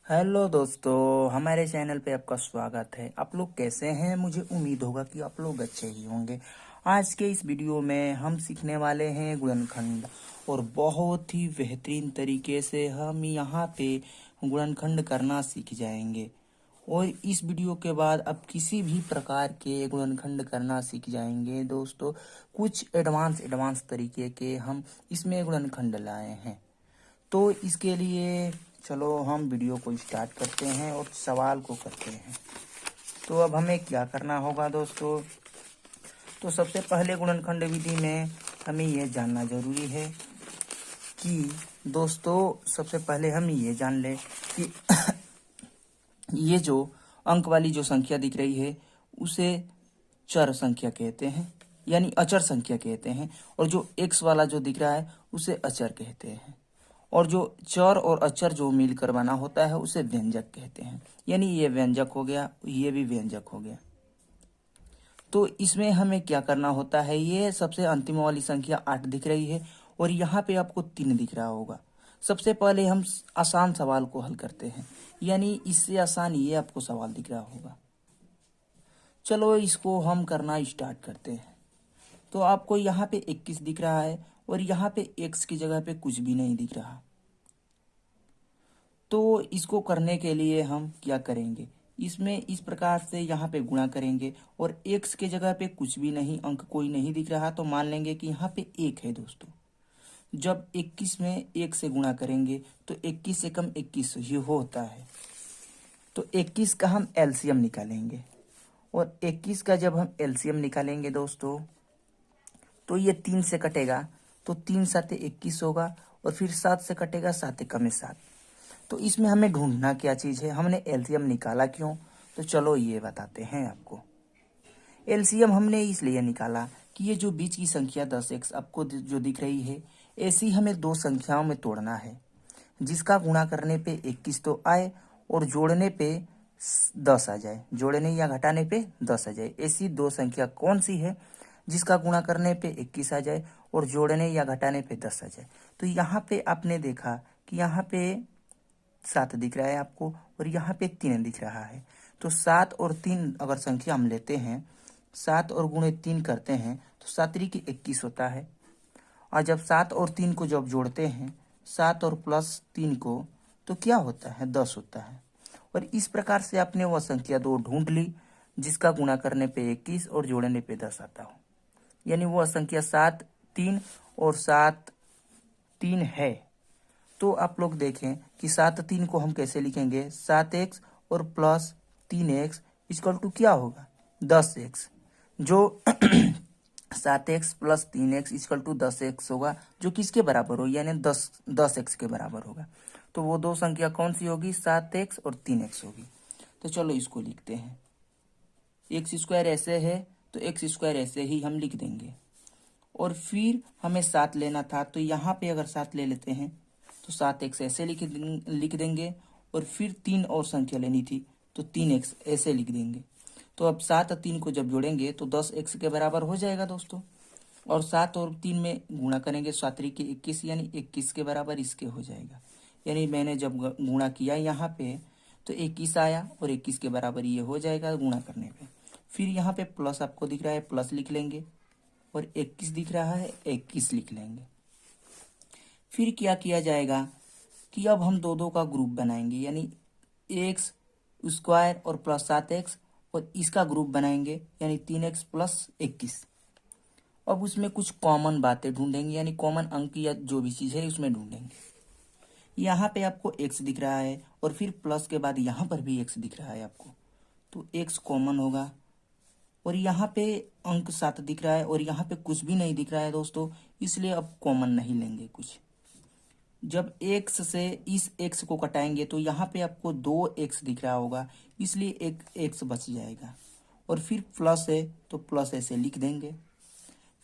Hello दोस्तों, हमारे channel पे आपका स्वागत है। आप लोग कैसे हैं? मुझे उम्मीद होगा कि आप लोग अच्छे ही होंगे। आज के इस वीडियो में हम सीखने वाले हैं गुणनखंड, और बहुत ही बेहतरीन तरीके से हम यहाँ पे गुणनखंड करना सीख जाएंगे। और इस वीडियो के बाद आप किसी भी प्रकार के गुणनखंड करना सीख जाएंगे दोस्तों। कुछ एडवांस तरीके के हम इसमें गुणनखंड लाए हैं। तो इसके लिए चलो हम वीडियो को स्टार्ट करते हैं और सवाल को करते हैं। तो अब हमें क्या करना होगा दोस्तों? तो सबसे पहले गुणनखंड विधि में हमें ये जानना जरूरी है कि दोस्तों, सबसे पहले हम ये जान लें कि ये जो अंक वाली जो संख्या दिख रही है उसे चर संख्या कहते हैं, यानी अचर संख्या कहते हैं। और जो एक्स वाला जो दिख रहा है उसे अचर कहते हैं। और जो चर और अचर जो मिलकर बना होता है उसे व्यंजक कहते हैं। यानी ये व्यंजक हो गया, ये भी व्यंजक हो गया। तो इसमें हमें क्या करना होता है? ये सबसे अंतिम वाली संख्या 8 दिख रही है और यहाँ पे आपको 3 दिख रहा होगा। सबसे पहले हम आसान सवाल को हल करते हैं, यानी इससे आसान ये आपको सवाल दिख रहा होगा। चलो इसको हम करना स्टार्ट करते हैं। तो आपको यहाँ पे 21 दिख रहा है और यहाँ पे x की जगह पे कुछ भी नहीं दिख रहा। तो इसको करने के लिए हम क्या करेंगे? इसमें इस प्रकार से यहाँ पे गुणा करेंगे और x के जगह पे कुछ भी नहीं, अंक कोई नहीं दिख रहा, तो मान लेंगे कि यहाँ पे 1 है दोस्तों। जब 21 में 1 से गुणा करेंगे तो 21 से कम 21 ही होता है। तो 21 का हम एलसीएम निकालेंगे, और 21 का जब हम एलसीएम निकालेंगे दोस्तों तो ये 3 से कटेगा, तो 3 साते 21 होगा, और फिर 7 से कटेगा, 7 एकम 7। तो इसमें हमें ढूंढना क्या चीज़ है? हमने एलसीएम निकाला क्यों? तो चलो ये बताते हैं आपको। एलसीएम हमने इसलिए निकाला कि ये जो बीच की संख्या 10x आपको जो दिख रही है, ऐसी हमें दो संख्याओं में तोड़ना है, जिसका गुणा करने पे 21 तो आए और जोड़ने पे 10 आ जाए, जोड़ने या घटाने पे 10 आ जाए। ऐसी दो संख्या कौन सी है जिसका गुणा करने पे 21 आ जाए और जोड़ने या घटाने पे 10 आ जाए? तो यहाँ पे आपने देखा कि यहाँ पे 7 दिख रहा है आपको और यहाँ पे 3 दिख रहा है। तो 7 और 3 अगर संख्या हम लेते हैं, 7 और गुणे 3 करते हैं तो 7 की 21 होता है। और जब 7 और 3 को जब जोड़ते हैं, 7 और प्लस 3 को, तो क्या होता है? 10 होता है। और इस प्रकार से आपने वह संख्या 2 ढूंढ ली जिसका गुणा करने पे 21 और जोड़ने पे 10 आता हो। यानी वह संख्या 7 3 और 7 3 है। तो आप लोग देखें कि 7 3 को हम कैसे लिखेंगे? 7x और प्लस 3x इक्वल टू क्या होगा? 10x। जो 7x plus 3x equal to 10x होगा, जो किसके बराबर हो? यानी 10x के बराबर होगा। तो वो दो संख्या कौन सी होगी? 7x और 3x होगी। तो चलो इसको लिखते हैं। एक्स स्क्वायर ऐसे है तो एक्स स्क्वायर ऐसे ही हम लिख देंगे। और फिर हमें 7 लेना था, तो यहाँ पे अगर 7 ले लेते हैं तो 7x ऐसे लिख देंगे। और फिर 3 और संख्या लेनी थी तो 3x ऐसे लिख देंगे। तो अब 7 और 3 को जब जोड़ेंगे तो 10x के बराबर हो जाएगा दोस्तों। और 7 और 3 में गुणा करेंगे, 7 के 21, यानी 21 के बराबर इसके हो जाएगा। यानी मैंने जब गुणा किया यहाँ पे तो 21 आया और 21 के बराबर ये हो जाएगा गुणा करने पे। फिर यहाँ पे प्लस आपको दिख रहा है, प्लस लिख लेंगे, और 21 दिख रहा है, 21 लिख लेंगे। फिर क्या किया जाएगा कि अब हम दो का ग्रुप बनाएंगे, यानी एक्स स्क्वायर और प्लस 7x, और इसका ग्रुप बनाएंगे यानी 3x प्लस 21। अब उसमें कुछ कॉमन बातें ढूंढेंगे, यानी कॉमन अंक या जो भी चीज़ है उसमें ढूंढेंगे। यहाँ पे आपको x दिख रहा है और फिर प्लस के बाद यहाँ पर भी x दिख रहा है आपको, तो x कॉमन होगा। और यहाँ पे अंक 7 दिख रहा है और यहाँ पे कुछ भी नहीं दिख रहा है दोस्तों, इसलिए अब कॉमन नहीं लेंगे कुछ। जब x से इस x को कटाएंगे तो यहाँ पे आपको 2x दिख रहा होगा, इसलिए एक x बच जाएगा। और फिर प्लस है तो प्लस ऐसे लिख देंगे।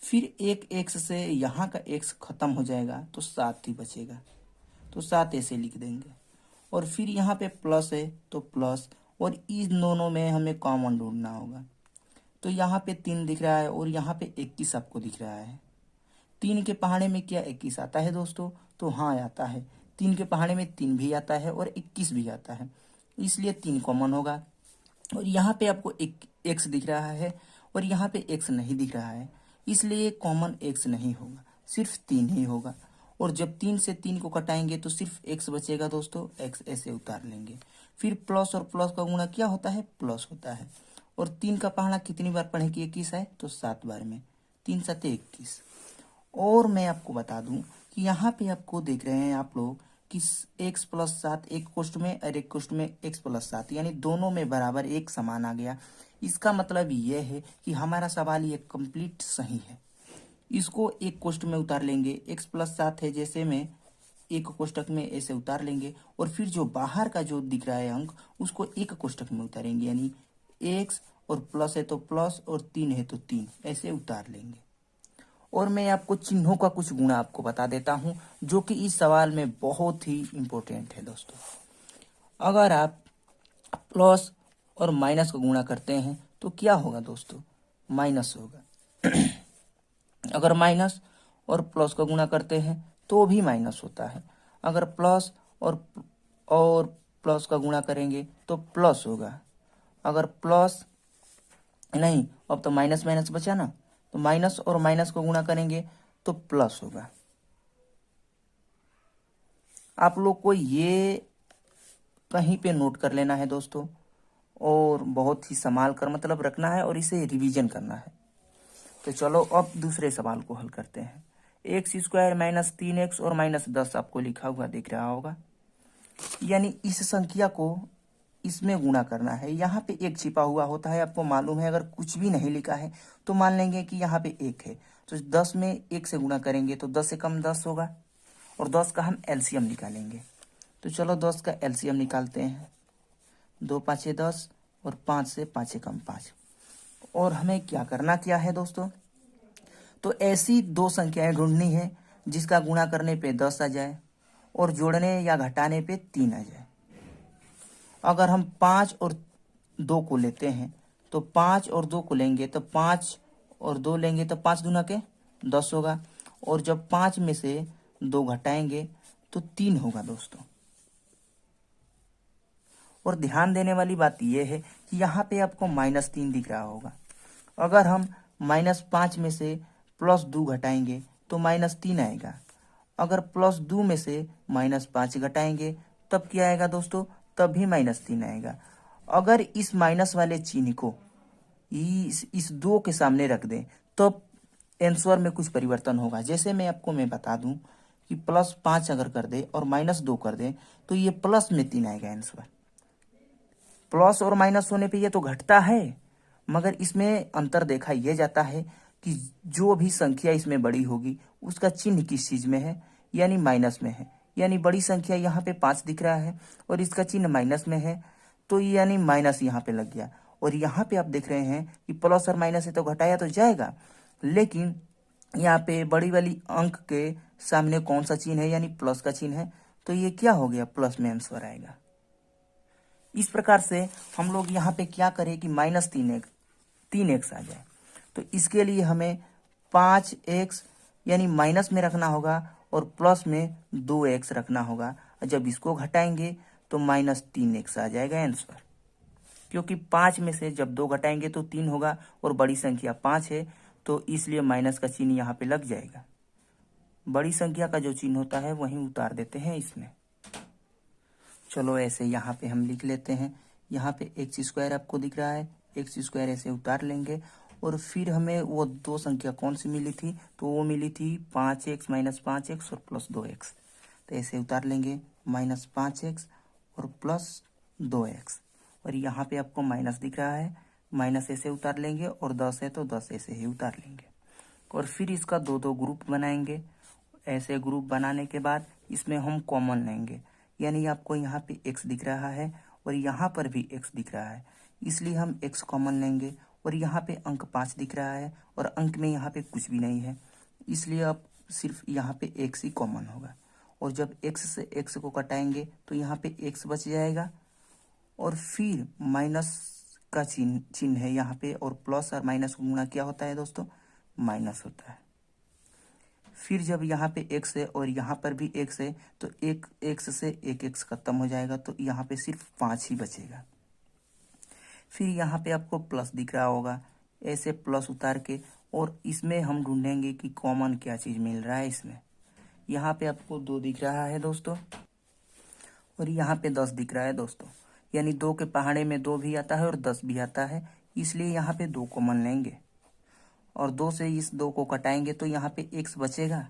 फिर एक x से यहाँ का x खत्म हो जाएगा तो 7 ही बचेगा, तो 7 ऐसे लिख देंगे। और फिर यहाँ पे प्लस है तो प्लस, और इन दोनों में हमें कॉमन ढूंढना होगा। तो यहाँ पे 3 दिख रहा है और यहाँ पे 21 आपको दिख रहा है। 3 के पहाड़े में क्या 21 आता है दोस्तों? तो हाँ आता है। 3 के पहाड़े में 3 भी आता है और 21 भी आता है, इसलिए 3 कॉमन होगा। और यहाँ पे आपको एक एक्स दिख रहा है और यहाँ पे एक्स नहीं दिख रहा है, इसलिए कॉमन एक्स नहीं होगा, सिर्फ 3 ही होगा। और जब 3 से 3 को कटाएंगे तो सिर्फ एक्स बचेगा दोस्तों, एक्स ऐसे उतार लेंगे। फिर प्लस और प्लस का गुणा क्या होता है, प्लस होता है। और 3 का पहाड़ा कितनी बार पढ़े कि 21 है, तो 7 बार में, 3 7 21। और मैं आपको बता दूं कि यहाँ पे आपको देख रहे हैं आप लोग कि एक्स प्लस 7 एक कोष्ठ में और एक कोष्ठ में एक्स प्लस 7, यानी दोनों में बराबर एक समान आ गया। इसका मतलब यह है कि हमारा सवाल ये कंप्लीट सही है। इसको एक कोष्ठ में उतार लेंगे, एक्स प्लस 7 है जैसे में एक कोष्ठक में ऐसे उतार लेंगे, और फिर जो बाहर का जो दिख रहा है अंक उसको एक कोष्ठक में उतारेंगे, यानी एक्स और प्लस है तो प्लस और 3 है तो 3 ऐसे उतार लेंगे। और मैं आपको चिन्हों का कुछ गुणा आपको बता देता हूं जो कि इस सवाल में बहुत ही इंपॉर्टेंट है दोस्तों। अगर आप प्लस और माइनस का गुणा करते हैं तो क्या होगा दोस्तों, माइनस होगा। अगर माइनस और प्लस का गुणा करते हैं तो भी माइनस होता है। अगर प्लस और प्लस का गुणा करेंगे तो प्लस होगा। अगर प्लस नहीं, अब तो माइनस माइनस बचा ना, तो माइनस और माइनस को गुणा करेंगे तो प्लस होगा। आप लोग को ये कहीं पे नोट कर लेना है दोस्तों, और बहुत ही संभाल कर मतलब रखना है और इसे रिवीजन करना है। तो चलो अब दूसरे सवाल को हल करते हैं। एक्स स्क्वायर माइनस 3x और माइनस 10 आपको लिखा हुआ दिख रहा होगा, यानी इस संख्या को इसमें गुणा करना है। यहाँ पे एक छिपा हुआ होता है, आपको मालूम है। अगर कुछ भी नहीं लिखा है तो मान लेंगे कि यहाँ पे एक है, तो 10 में 1 से गुणा करेंगे तो 10 से कम 10 होगा, और 10 का हम एलसीएम निकालेंगे। तो चलो 10 का एलसीएम निकालते हैं। 2 5 10 और 5 से 5 कम 5। और हमें क्या करना क्या है दोस्तों, तो ऐसी दो संख्याएं ढूंढनी है जिसका गुणा करने पे 10 आ जाए और जोड़ने या घटाने पे 3 आ जाए। अगर हम 5 और 2 को लेते हैं तो 5 और 2 को लेंगे तो 5 और 2 लेंगे तो 5 दूना के 10 होगा, और जब 5 में से 2 घटाएंगे तो 3 होगा दोस्तों। और ध्यान देने वाली बात यह है कि यहाँ पे आपको -3 दिख रहा होगा। अगर हम -5 में से +2 घटाएंगे तो -3 आएगा। अगर +2 में से -5 घटाएंगे तब क्या आएगा दोस्तों, तब भी -3 आएगा। अगर इस माइनस वाले चिन्ह को इस 2 के सामने रख दें तब आंसर में कुछ परिवर्तन होगा। जैसे मैं बता दूं कि +5 अगर कर दे और -2 कर दे तो ये प्लस में 3 आएगा आंसर। प्लस और माइनस होने पे ये तो घटता है, मगर इसमें अंतर देखा यह जाता है कि जो भी संख्या इसमें बड़ी होगी उसका चिन्ह किस चीज में है, यानी माइनस में है। यानी बड़ी संख्या यहाँ पे 5 दिख रहा है और इसका चिन्ह माइनस में है, तो यानी माइनस यहाँ पे लग गया। और यहाँ पे आप देख रहे हैं कि प्लस और माइनस से तो घटाया तो जाएगा, लेकिन यहाँ पे बड़ी वाली अंक के सामने कौन सा चिन्ह है, यानी प्लस का चिन्ह है, तो ये क्या हो गया, प्लस में आंसर आएगा। इस प्रकार से हम लोग यहाँ पे क्या करें कि -3x आ जाए, तो इसके लिए हमें 5x यानी माइनस में रखना होगा और प्लस में 2x रखना होगा। जब इसको घटाएंगे तो -3x आ जाएगा आंसर, क्योंकि 5 में से जब 2 घटाएंगे तो 3 होगा और बड़ी संख्या 5 है, तो इसलिए माइनस का चिन्ह यहाँ पे लग जाएगा। बड़ी संख्या का जो चिन्ह होता है वहीं उतार देते हैं इसमें। चलो ऐसे यहाँ पे हम लिख लेते हैं। यहाँ पे एक्स स्क्वायर आपको दिख रहा है, एक्स स्क्वायर ऐसे उतार लेंगे। और फिर हमें वो दो संख्या कौन सी मिली थी, तो वो मिली थी 5x - 5x और +2x। तो ऐसे उतार लेंगे, -5x और +2x। और यहाँ पे आपको माइनस दिख रहा है, माइनस ऐसे उतार लेंगे, और 10 है तो 10 ऐसे ही उतार लेंगे। और फिर इसका दो ग्रुप बनाएंगे। ऐसे ग्रुप बनाने के बाद इसमें हम कॉमन लेंगे, यानी आपको यहाँ पे x दिख रहा है और यहाँ पर भी x दिख रहा है, इसलिए हम x कॉमन लेंगे। और यहाँ पे अंक 5 दिख रहा है और अंक में यहाँ पे कुछ भी नहीं है, इसलिए अब सिर्फ यहाँ पे x ही कॉमन होगा। और जब x से x को कटाएंगे तो यहाँ पे x बच जाएगा, और फिर माइनस का चिन्ह है यहाँ पे, और प्लस और माइनस का गुणा क्या होता है दोस्तों, माइनस होता है। फिर जब यहाँ पे x है और यहाँ पर भी x है तो एक x से एक x खत्म हो जाएगा, तो यहाँ पे सिर्फ 5 ही बचेगा। फिर यहाँ पे आपको प्लस दिख रहा होगा, ऐसे प्लस उतार के, और इसमें हम ढूंढेंगे कि कॉमन क्या चीज़ मिल रहा है इसमें। यहाँ पे आपको 2 दिख रहा है दोस्तों, और यहाँ पे 10 दिख रहा है दोस्तों, यानी 2 के पहाड़े में 2 भी आता है और 10 भी आता है, इसलिए यहाँ पे 2 कॉमन लेंगे और 2 से इस 2 को कटाएंगे तो यहाँ पे x बचेगा।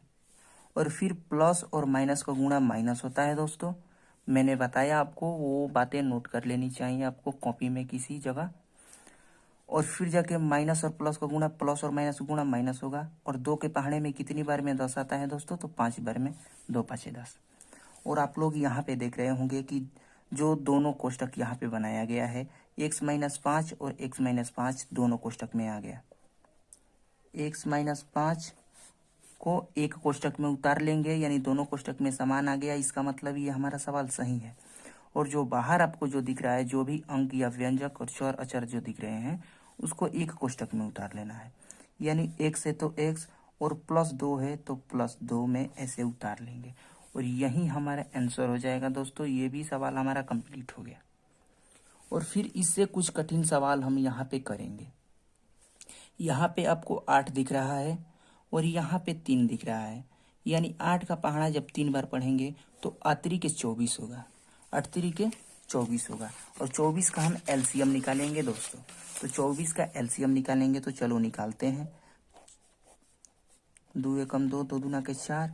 और फिर प्लस और माइनस का गुणा माइनस होता है दोस्तों, मैंने बताया आपको, वो बातें नोट कर लेनी चाहिए आपको कॉपी में किसी जगह। और फिर जाके माइनस और प्लस का गुणा, प्लस और माइनस का गुणा माइनस होगा, और 2 के पहाड़े में कितनी बार में 10 आता है दोस्तों, तो 5 बार में, 2 5 10। और आप लोग यहाँ पे देख रहे होंगे कि जो दोनों कोष्टक यहाँ पे बनाया गया है, x-5 और x-5 दोनों कोष्टक में आ गया। x-5 को एक कोष्टक में उतार लेंगे, यानी दोनों कोष्टक में समान आ गया, इसका मतलब ये हमारा सवाल सही है। और जो बाहर आपको जो दिख रहा है, जो भी अंक या व्यंजक और चर अचर जो दिख रहे हैं, उसको एक कोष्टक में उतार लेना है, यानी x है तो x, और +2 है तो +2 में ऐसे उतार लेंगे, और यही हमारा आंसर हो जाएगा दोस्तों। ये भी सवाल हमारा कंप्लीट हो गया। और फिर इससे कुछ कठिन सवाल हम यहाँ पे करेंगे। यहाँ पे आपको 8 दिख रहा है और यहाँ पे 3 दिख रहा है, यानी 8 का पहाड़ा जब 3 बार पढ़ेंगे तो 8 के 24 होगा, 8 के 24 होगा, और 24 का हम एलसीएम निकालेंगे दोस्तों। तो 24 का एलसीएम निकालेंगे, तो चलो निकालते हैं। 2 एकम 2, 2 दूना के 4,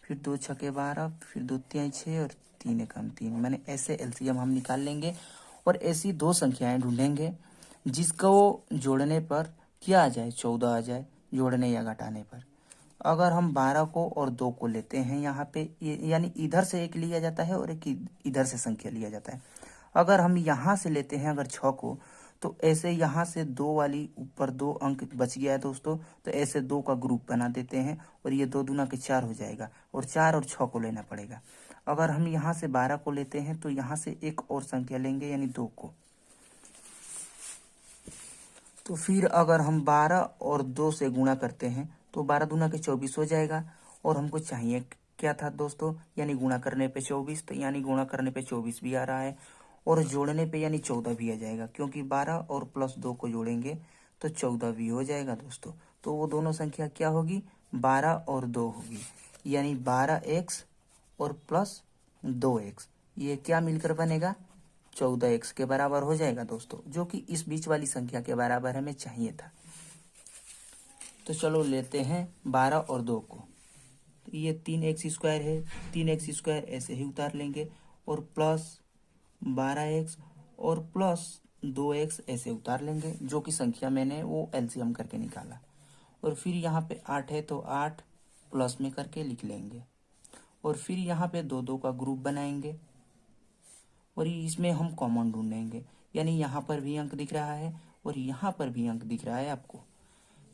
फिर 2 छके 12, फिर 2 तिहाई 6 और 3 एकम 3, मैंने ऐसे एलसीएम हम निकाल लेंगे। और ऐसी 2 संख्याएं ढूंढेंगे जिसको जोड़ने पर क्या आ जाए, 14 आ जाए, जोड़ने या घटाने पर। अगर हम 12 को और 2 को लेते हैं यहाँ पे, यानी इधर से एक लिया जाता है और एक इधर से संख्या लिया जाता है। अगर हम यहाँ से लेते हैं अगर 6 को, तो ऐसे यहाँ से 2 वाली ऊपर 2 अंक बच गया है दोस्तों, तो ऐसे 2 का ग्रुप बना देते हैं, और ये 2 दूना के 4 हो जाएगा, और 4 और 6 को लेना पड़ेगा। अगर हम यहाँ से 12 को लेते हैं तो यहाँ से एक और संख्या लेंगे, यानी 2 को। तो फिर अगर हम 12 और 2 से गुणा करते हैं तो 12 दूना के 24 हो जाएगा, और हमको चाहिए क्या था दोस्तों, यानी गुणा करने पे 24, तो यानी गुणा करने पे 24 भी आ रहा है, और जोड़ने पे यानी 14 भी आ जाएगा, क्योंकि 12 और +2 को जोड़ेंगे तो 14 भी हो जाएगा दोस्तों। तो वो दोनों संख्या क्या होगी, 12 और 2 होगी, यानी 12x और +2x, ये क्या मिलकर बनेगा, 14x के बराबर हो जाएगा दोस्तों, जो कि इस बीच वाली संख्या के बराबर हमें चाहिए था। तो चलो लेते हैं 12 और 2 को, तो ये 3x² है, 3x² ऐसे ही उतार लेंगे, और +12x और +2x ऐसे उतार लेंगे, जो कि संख्या मैंने वो एलसीएम करके निकाला। और फिर यहाँ पे 8 है तो 8 प्लस में करके लिख लेंगे, और फिर यहाँ पे 2 2 का ग्रुप बनाएंगे, और इसमें हम कॉमन ढूंढेंगे, यानी यहाँ पर भी अंक दिख रहा है और यहाँ पर भी अंक दिख रहा है आपको।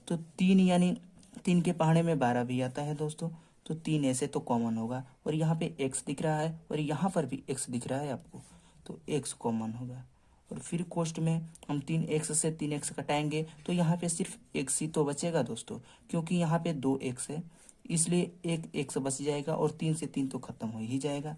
तो 3, यानी 3 के पहाड़े में 12 भी आता है दोस्तों, तो 3 ऐसे तो कॉमन होगा, और यहाँ पे x दिख रहा है और यहाँ पर भी x दिख रहा है आपको, तो x कॉमन होगा। और फिर कोष्ट में हम 3x से 3x कटाएंगे तो यहाँ पे सिर्फ x ही तो बचेगा दोस्तों, क्योंकि यहाँ पे 2x है, इसलिए एक x बच जाएगा, और 3 से 3 तो खत्म हो ही जाएगा।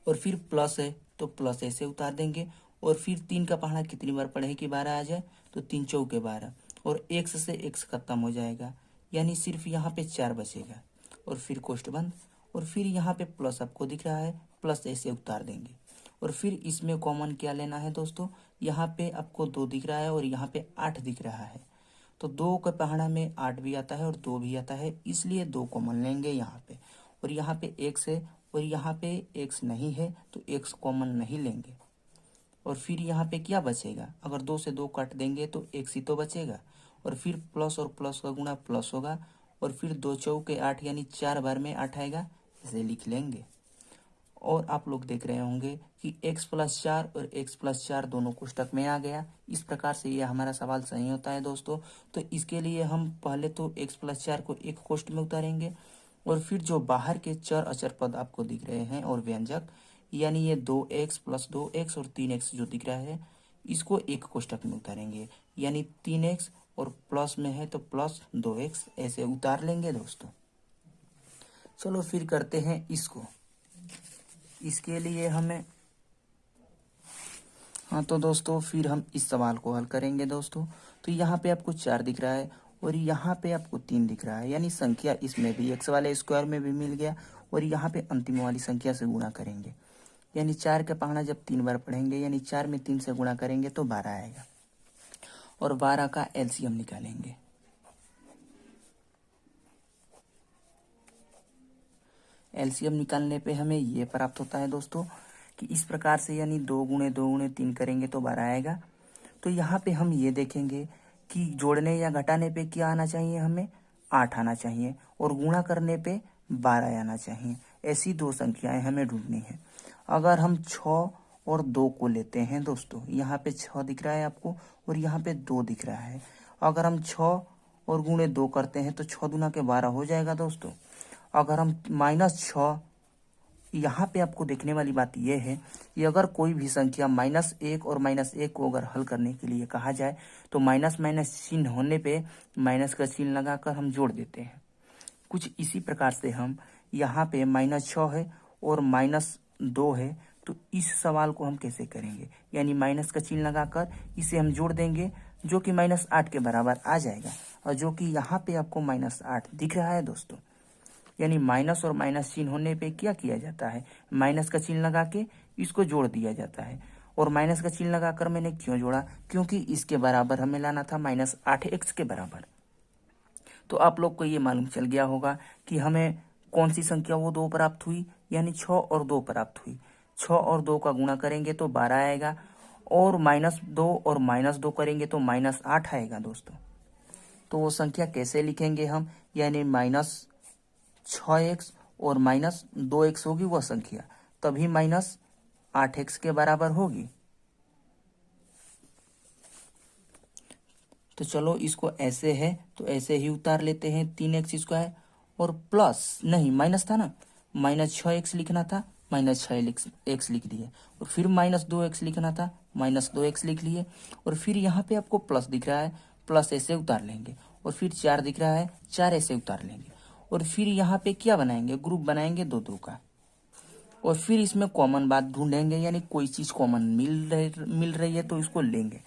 और फिर प्लस है तो प्लस ऐसे उतार देंगे, और फिर 3 का पहाड़ा कितनी बार पढ़े कि 12 आ जाए, तो 3 चौके 12, और x से x खत्म हो जाएगा, यानी सिर्फ यहाँ पे 4 बचेगा, और फिर कोष्ठ बंद। और फिर यहाँ पे प्लस आपको दिख रहा है, प्लस ऐसे उतार देंगे। और फिर इसमें कॉमन क्या लेना है दोस्तों, यहाँ पे आपको 2 दिख रहा है और यहाँ पे 8 दिख रहा है, तो 2 के पहाड़ा में 8 भी आता है और 2 भी आता है, इसलिए 2 कॉमन लेंगे यहाँ पे। और यहाँ पे x है और यहाँ पे x नहीं है, तो x कॉमन नहीं लेंगे। और फिर यहाँ पे क्या बचेगा, अगर 2 से 2 काट देंगे तो x ही तो बचेगा, और फिर प्लस और प्लस का गुणा प्लस होगा, और फिर 2 चौके 8, यानी 4 बार में 8 आएगा, इसे लिख लेंगे। और आप लोग देख रहे होंगे कि x+4 और x+4 दोनों कोष्टक में आ गया। इस प्रकार से ये हमारा सवाल सही होता है दोस्तों। तो इसके लिए हम पहले तो x+4 को एक कोष्ट में उतारेंगे, और फिर जो बाहर के चर अचर पद आपको दिख रहे हैं और व्यंजक, यानी ये 2x + 2x और 3x जो दिख रहा है, इसको एक कोष्टक में उतारेंगे, यानी 3x और प्लस में है तो प्लस 2x ऐसे उतार लेंगे दोस्तों। चलो फिर करते हैं इसको। इसके लिए हमें तो दोस्तों फिर हम इस सवाल को हल करेंगे दोस्तों। तो यहाँ पे आपको 4 दिख रहा है और यहाँ पे आपको 3 दिख रहा है, यानी संख्या इसमें भी x वाले स्क्वायर में भी मिल गया और यहाँ पे अंतिम वाली संख्या से गुणा करेंगे, यानी 4 का पहाड़ा जब 3 बार पढ़ेंगे यानी 4 में 3 से गुणा करेंगे तो 12 आएगा और 12 का एलसीएम निकालेंगे। एलसीएम निकालने पे हमें ये प्राप्त होता है दोस्तों कि इस प्रकार से, यानी 2 गुणे 2 गुणे 3 करेंगे तो 12 आएगा। तो यहाँ पे हम ये देखेंगे कि जोड़ने या घटाने पे क्या आना चाहिए, हमें 8 आना चाहिए और गुणा करने पे 12 आना चाहिए। ऐसी दो संख्याएं हमें ढूंढनी है। अगर हम 6 और 2 को लेते हैं दोस्तों, यहाँ पे 6 दिख रहा है आपको और यहाँ पे 2 दिख रहा है। अगर हम 6 और गुणे 2 करते हैं तो 6 दूना के 12 हो जाएगा दोस्तों। अगर हम -6, यहाँ पे आपको देखने वाली बात यह है कि अगर कोई भी संख्या -1 और -1 को अगर हल करने के लिए कहा जाए तो माइनस माइनस चिन्ह होने पे माइनस का चिन्ह लगाकर हम जोड़ देते हैं। कुछ इसी प्रकार से हम यहाँ पे -6 है और -2 है, तो इस सवाल को हम कैसे करेंगे, यानी माइनस का चिन्ह लगाकर इसे हम जोड़ देंगे जो कि -8 के बराबर आ जाएगा, और जो कि यहाँ पे आपको -8 दिख रहा है दोस्तों। यानी माइनस और माइनस चिन्ह होने पे क्या किया जाता है, माइनस का चिन्ह लगा के इसको जोड़ दिया जाता है। और माइनस का चिन्ह लगाकर मैंने क्यों जोड़ा, क्योंकि इसके बराबर हमें लाना था -8x के बराबर। तो आप लोग को ये मालूम चल गया होगा कि हमें कौन सी संख्या वो 2 प्राप्त हुई, यानी 6 और 2 प्राप्त हुई। 6 और 2 का गुणा करेंगे तो 12 आएगा और -2 और -2 करेंगे तो -8 आएगा दोस्तों। तो वो संख्या कैसे लिखेंगे हम, यानी -6x और -2x होगी वह संख्या, तभी -8x के बराबर होगी। तो चलो इसको ऐसे है तो ऐसे ही उतार लेते हैं, 3x स्क्वायर और प्लस, नहीं माइनस था ना, -6x लिखना था, -6x लिख दिए और फिर -2x लिखना था, -2x लिख लिए और फिर यहाँ पे आपको प्लस दिख रहा है, प्लस ऐसे उतार लेंगे और फिर 4 दिख रहा है, 4 ऐसे उतार लेंगे और फिर यहाँ पे क्या बनाएंगे, ग्रुप बनाएंगे 2 का और फिर इसमें कॉमन बात ढूंढेंगे, यानी कोई चीज कॉमन मिल रही है तो इसको लेंगे।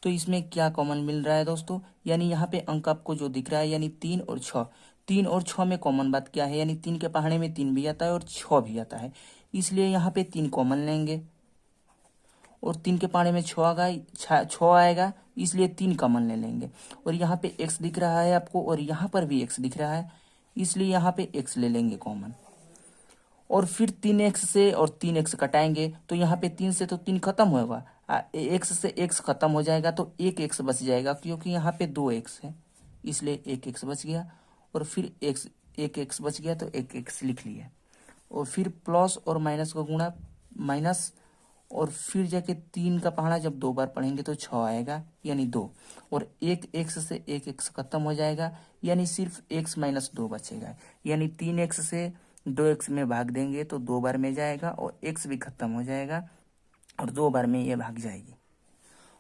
तो इसमें क्या कॉमन मिल रहा है दोस्तों, यानी यहाँ पे अंक आपको जो दिख रहा है, यानी 3 और 6, 3 और 6 में कॉमन बात क्या है, यानी 3 के पहाड़े में 3 भी आता है और 6 भी आता है, इसलिए यहाँ पे 3 कॉमन लेंगे और 3 के पहाड़े में 6 आएगा, इसलिए 3 कॉमन ले लेंगे। और यहाँ पे x दिख रहा है आपको और यहाँ पर भी x दिख रहा है, इसलिए यहाँ पे x ले लेंगे कॉमन और फिर 3x से और 3x कटाएंगे तो यहाँ पे 3 से तो 3 खत्म होगा, x से x खत्म हो जाएगा तो 1x बच जाएगा, क्योंकि यहाँ पे 2x है इसलिए 1x बच गया और फिर 1x बच गया तो 1x लिख लिया और फिर प्लस और माइनस का गुणा माइनस और फिर जाके 3 का पहाड़ा जब 2 बार पढ़ेंगे तो 6 आएगा, यानी 2 और 1x से 1x खत्म हो जाएगा, यानी सिर्फ x -2 बचेगा, यानी 3x से 2x में भाग देंगे तो 2 बार में जाएगा और x भी खत्म हो जाएगा और 2 बार में ये भाग जाएगी।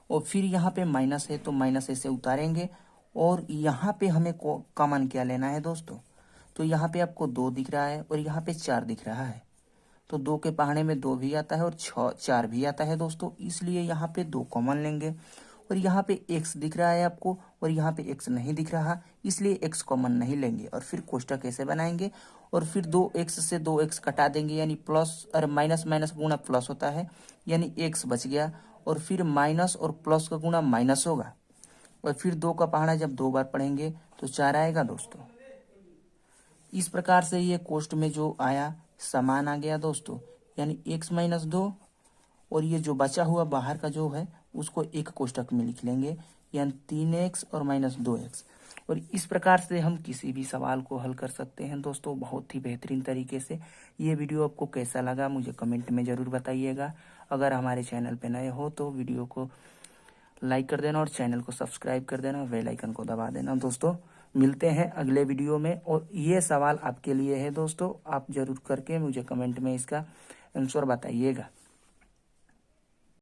और फिर यहाँ पे माइनस है तो माइनस ऐसे उतारेंगे और यहाँ पे हमें कॉमन क्या लेना है दोस्तों, तो यहाँ पे आपको 2 दिख रहा है और यहाँ पे 4 दिख रहा है, तो 2 के पहाड़े में 2 भी आता है और 4 भी आता है दोस्तों, इसलिए यहाँ पे 2 कॉमन लेंगे। और यहाँ पे x दिख रहा है आपको और यहाँ पे x नहीं दिख रहा, इसलिए x कॉमन नहीं लेंगे और फिर कोष्टक कैसे बनाएंगे और फिर 2x से 2x कटा देंगे, यानी प्लस और माइनस माइनस गुणा प्लस होता है, यानी x बच गया और फिर माइनस और प्लस का गुणा माइनस होगा और फिर 2 का पहाड़ा जब 2 बार पढ़ेंगे तो 4 आएगा दोस्तों। इस प्रकार से ये कोष्ट में जो आया समान आ गया दोस्तों, यानी x -2 और ये जो बचा हुआ बाहर का जो है उसको एक कोष्टक में लिख लेंगे, यानी 3x और -2x। और इस प्रकार से हम किसी भी सवाल को हल कर सकते हैं दोस्तों, बहुत ही बेहतरीन तरीके से। ये वीडियो आपको कैसा लगा मुझे कमेंट में ज़रूर बताइएगा। अगर हमारे चैनल पे नए हो तो वीडियो को लाइक कर देना और चैनल को सब्सक्राइब कर देना, बेल आइकन को दबा देना दोस्तों। मिलते हैं अगले वीडियो में और ये सवाल आपके लिए है दोस्तों, आप जरूर करके मुझे कमेंट में इसका आंसर बताइएगा।